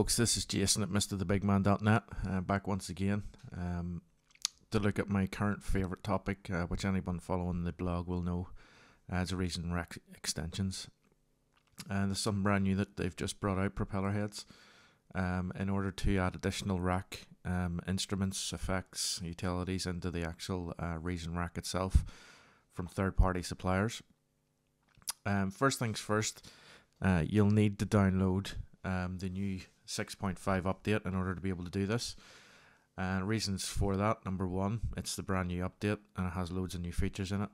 folks, this is Jason at mrthebigman.net, back once again to look at my current favourite topic, which anyone following the blog will know as a reason rack extensions. And there's something brand new that they've just brought out, propeller heads, in order to add additional rack instruments, effects, utilities into the actual reason rack itself from third-party suppliers. First things first, you'll need to download the new 6.5 update in order to be able to do this. Reasons for that: number one, it's the brand new update and it has loads of new features in it,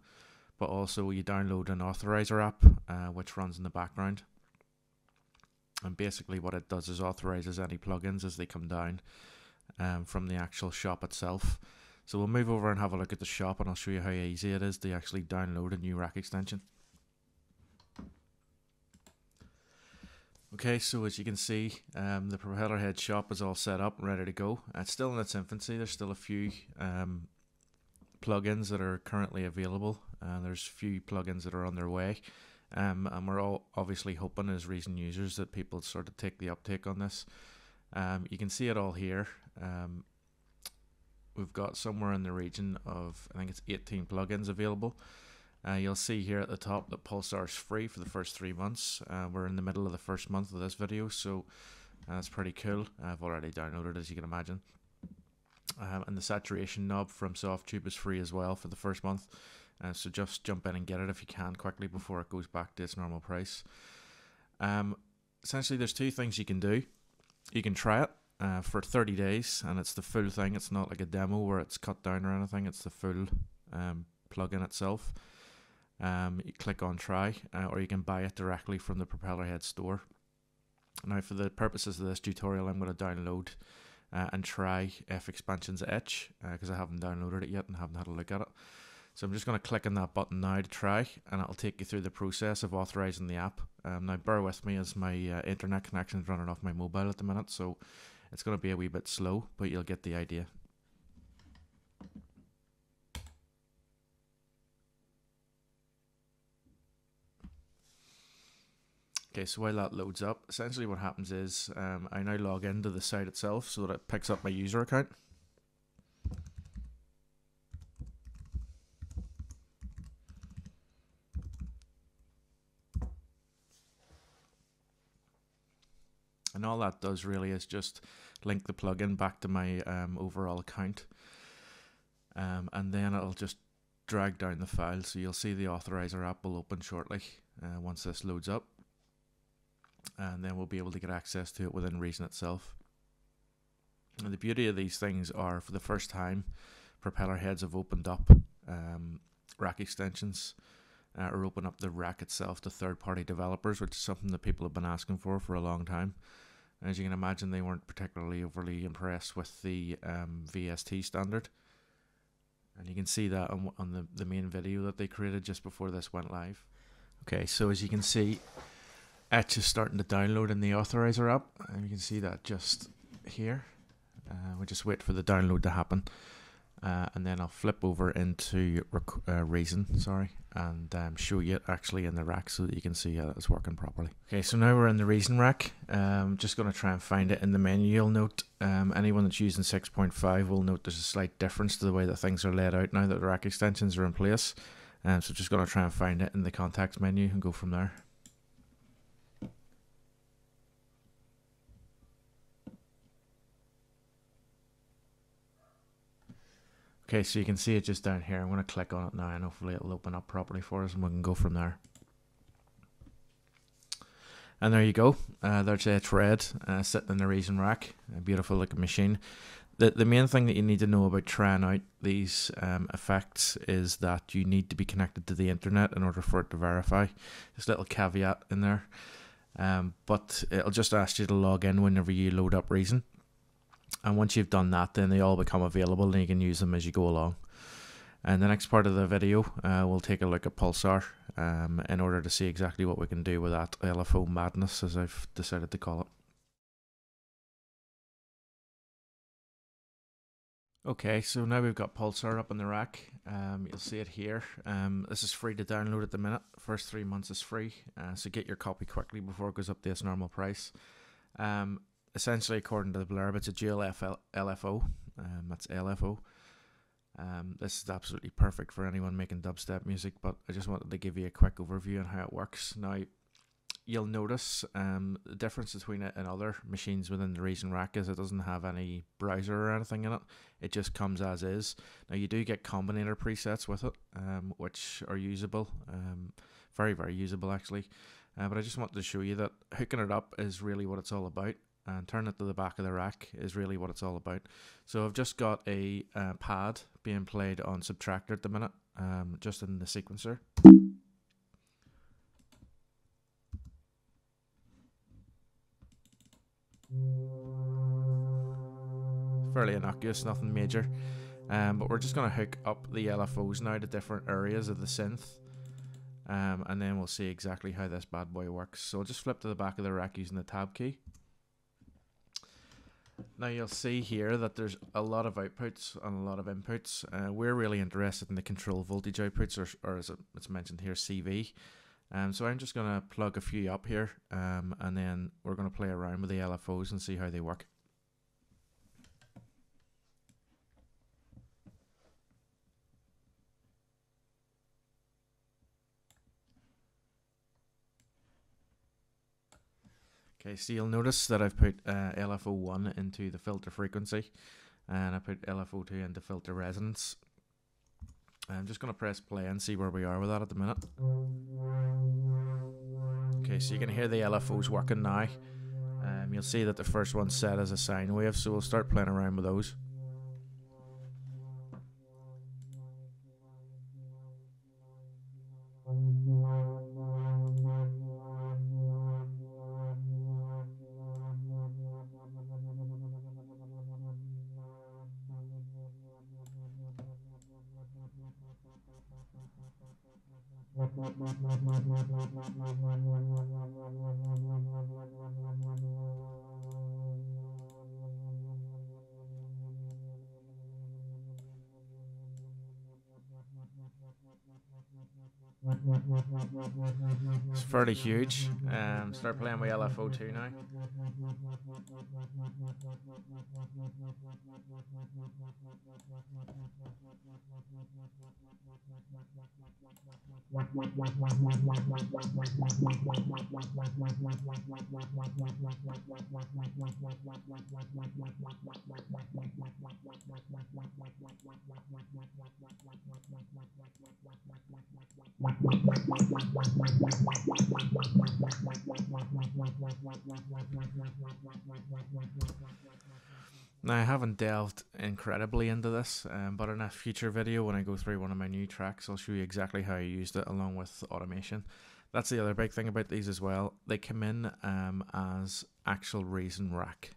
but also you download an authorizer app which runs in the background, and basically what it does is authorizes any plugins as they come down from the actual shop itself. So we'll move over and have a look at the shop, and I'll show you how easy it is to actually download a new rack extension. Okay, so as you can see, the propeller head shop is all set up and ready to go. It's still in its infancy. There's still a few plugins that are currently available. There's a few plugins that are on their way. And we're all obviously hoping as Reason users that people sort of take the uptake on this. You can see it all here. We've got somewhere in the region of, I think it's 18 plugins available. You'll see here at the top that Pulsar is free for the first 3 months. We're in the middle of the first month of this video, so that's pretty cool. I've already downloaded, as you can imagine. And the saturation knob from Softube is free as well for the first month. So just jump in and get it if you can quickly before it goes back to its normal price. Essentially, there's two things you can do. You can try it for 30 days, and it's the full thing. It's not like a demo where it's cut down or anything. It's the full plugin itself. You click on try, or you can buy it directly from the propeller head store. Now, for the purposes of this tutorial, I'm going to download and try F-Expansion's Etch because I haven't downloaded it yet and haven't had a look at it. So I'm just going to click on that button now to try, and it'll take you through the process of authorizing the app. Now, bear with me as my internet connection is running off my mobile at the minute, so it's going to be a wee bit slow, but you'll get the idea. Okay, so while that loads up, essentially what happens is I now log into the site itself so that it picks up my user account. And all that does really is just link the plugin back to my overall account. And then it'll just drag down the file, so you'll see the authorizer app will open shortly once this loads up. And then we'll be able to get access to it within Reason itself. And the beauty of these things are, for the first time, propeller heads have opened up rack extensions, or open up the rack itself to third-party developers, which is something that people have been asking for a long time. As you can imagine, they weren't particularly overly impressed with the VST standard. And you can see that on the main video that they created just before this went live. Okay, so as you can see, Etch is starting to download in the authorizer app, and you can see that just here. We just wait for the download to happen, and then I'll flip over into Reason, and show you it actually in the rack so that you can see how it's working properly. Okay, so now we're in the Reason rack. Just going to try and find it in the menu. You'll note, anyone that's using 6.5 will note there's a slight difference to the way that things are laid out now that the rack extensions are in place. So just going to try and find it in the contacts menu and go from there. Okay, so you can see it just down here. I'm going to click on it now, and hopefully it'll open up properly for us, and we can go from there. And there you go. There's Etch Red sitting in the Reason rack. A beautiful looking machine. The main thing that you need to know about trying out these effects is that you need to be connected to the internet in order for it to verify. Just a little caveat in there. But it'll just ask you to log in whenever you load up Reason. And once you've done that, then they all become available and you can use them as you go along. And the next part of the video, we'll take a look at Pulsar in order to see exactly what we can do with that LFO madness, as I've decided to call it. Okay, so now we've got Pulsar up in the rack. You'll see it here. This is free to download at the minute. First 3 months is free, so get your copy quickly before it goes up to its normal price. essentially, according to the blurb, it's a dual LFO. That's LFO. This is absolutely perfect for anyone making dubstep music, but I just wanted to give you a quick overview on how it works. Now, you'll notice the difference between it and other machines within the Reason rack is it doesn't have any browser or anything in it. It just comes as is. Now, you do get combinator presets with it, which are usable, very, very usable actually. But I just wanted to show you that hooking it up is really what it's all about, and turning it to the back of the rack is really what it's all about. So I've just got a pad being played on Subtractor at the minute, just in the sequencer. Fairly innocuous, nothing major, but we're just going to hook up the LFOs now to different areas of the synth, and then we'll see exactly how this bad boy works. So I'll just flip to the back of the rack using the tab key. Now you'll see here that there's a lot of outputs and a lot of inputs. We're really interested in the control voltage outputs, or as it's mentioned here, CV. So I'm just going to plug a few up here, and then we're going to play around with the LFOs and see how they work. Okay, so you'll notice that I've put LFO1 into the filter frequency, and I put LFO2 into filter resonance. I'm just going to press play and see where we are with that at the minute. Okay, so you can hear the LFOs working now. You'll see that the first one's set as a sine wave, so we'll start playing around with those. It's fairly huge. Start playing with LFO2 now. Now, I haven't delved incredibly into this, but in a future video when I go through one of my new tracks, I'll show you exactly how I used it along with automation. That's the other big thing about these as well. They come in as actual Reason rack,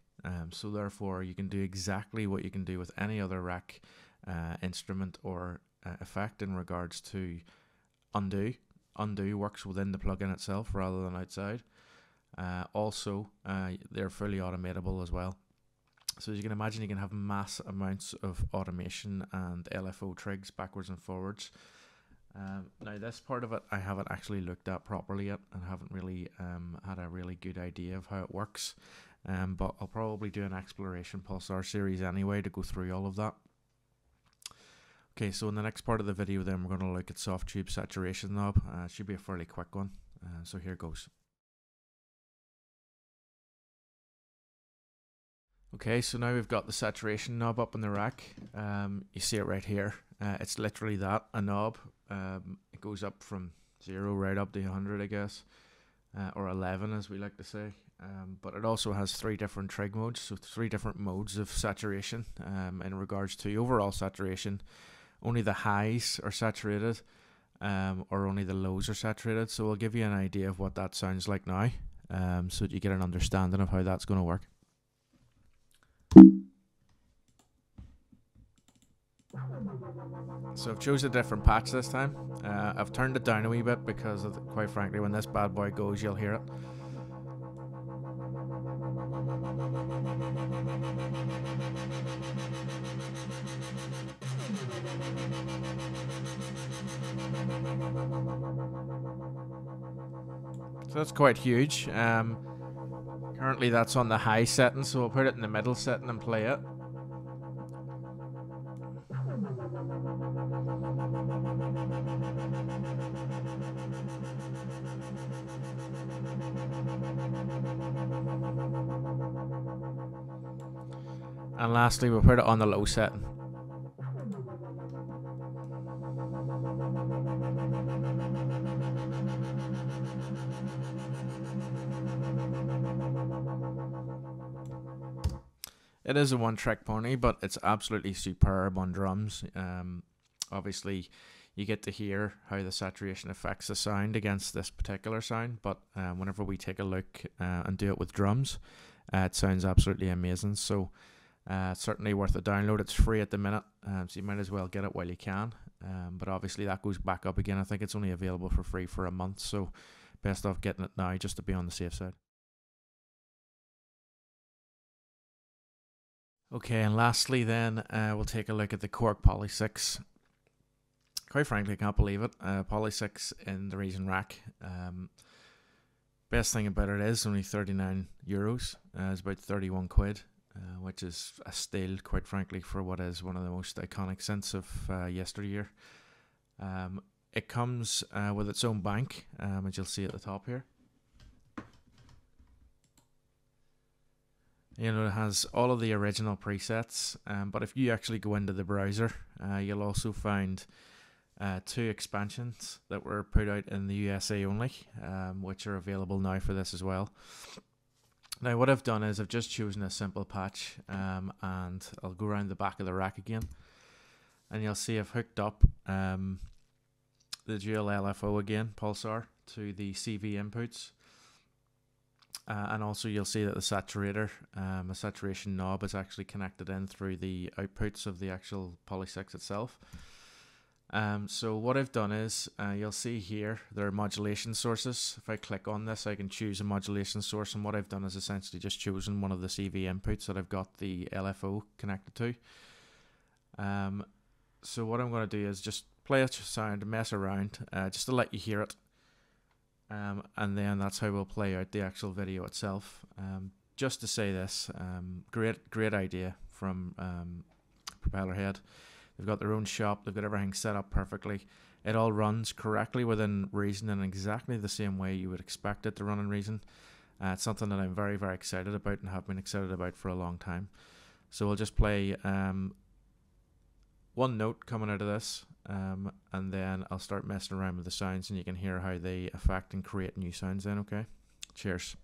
so therefore you can do exactly what you can do with any other rack instrument or effect in regards to undo. Undo works within the plugin itself rather than outside. Also, they're fully automatable as well. So as you can imagine, you can have mass amounts of automation and LFO trigs backwards and forwards. Now this part of it I haven't actually looked at properly yet, and haven't really had a really good idea of how it works. But I'll probably do an exploration Pulsar series anyway to go through all of that. Okay, so in the next part of the video then we're going to look at Softube saturation knob. It should be a fairly quick one, so here goes. Okay, so now we've got the saturation knob up in the rack. You see it right here. It's literally that, a knob. It goes up from 0 right up to 100, I guess, or 11 as we like to say. But it also has 3 different trig modes, so 3 different modes of saturation. In regards to overall saturation, only the highs are saturated, or only the lows are saturated. So I'll give you an idea of what that sounds like now, so that you get an understanding of how that's going to work. So I've chosen a different patch this time. I've turned it down a wee bit because, quite frankly, when this bad boy goes, you'll hear it. So that's quite huge. Currently Currently that's on the high setting, so we'll put it in the middle setting and play it. And lastly, we'll put it on the low setting. It is a one-trick pony, but it's absolutely superb on drums. Obviously, you get to hear how the saturation affects the sound against this particular sound, but whenever we take a look and do it with drums, it sounds absolutely amazing. So certainly worth a download. It's free at the minute, so you might as well get it while you can. But obviously that goes back up again. I think it's only available for free for a month, so best off getting it now just to be on the safe side. Okay, and lastly then, we'll take a look at the Korg Polysix. Quite frankly, I can't believe it. Polysix in the Region Rack. Best thing about it is only €39. It's about 31 quid, which is a steal, quite frankly, for what is one of the most iconic synths of yesteryear. It comes with its own bank, as you'll see at the top here. You know, it has all of the original presets, but if you actually go into the browser, you'll also find 2 expansions that were put out in the USA only, which are available now for this as well. Now what I've done is I've just chosen a simple patch, and I'll go around the back of the rack again, and you'll see I've hooked up the dual LFO again, Pulsar, to the CV inputs. And also you'll see that the saturator, a saturation knob, is actually connected in through the outputs of the actual Polysix itself. So what I've done is, you'll see here there are modulation sources. If I click on this, I can choose a modulation source, and what I've done is essentially just chosen one of the CV inputs that I've got the LFO connected to. So what I'm going to do is just play a sound and mess around, just to let you hear it. And then that's how we'll play out the actual video itself. Just to say this, great idea from Propellerhead. They've got their own shop, they've got everything set up perfectly. It all runs correctly within reason and exactly the same way you would expect it to run in reason. It's something that I'm very, very excited about and have been excited about for a long time. So we'll just play one note coming out of this, and then I'll start messing around with the sounds, and you can hear how they affect and create new sounds then. Okay, cheers.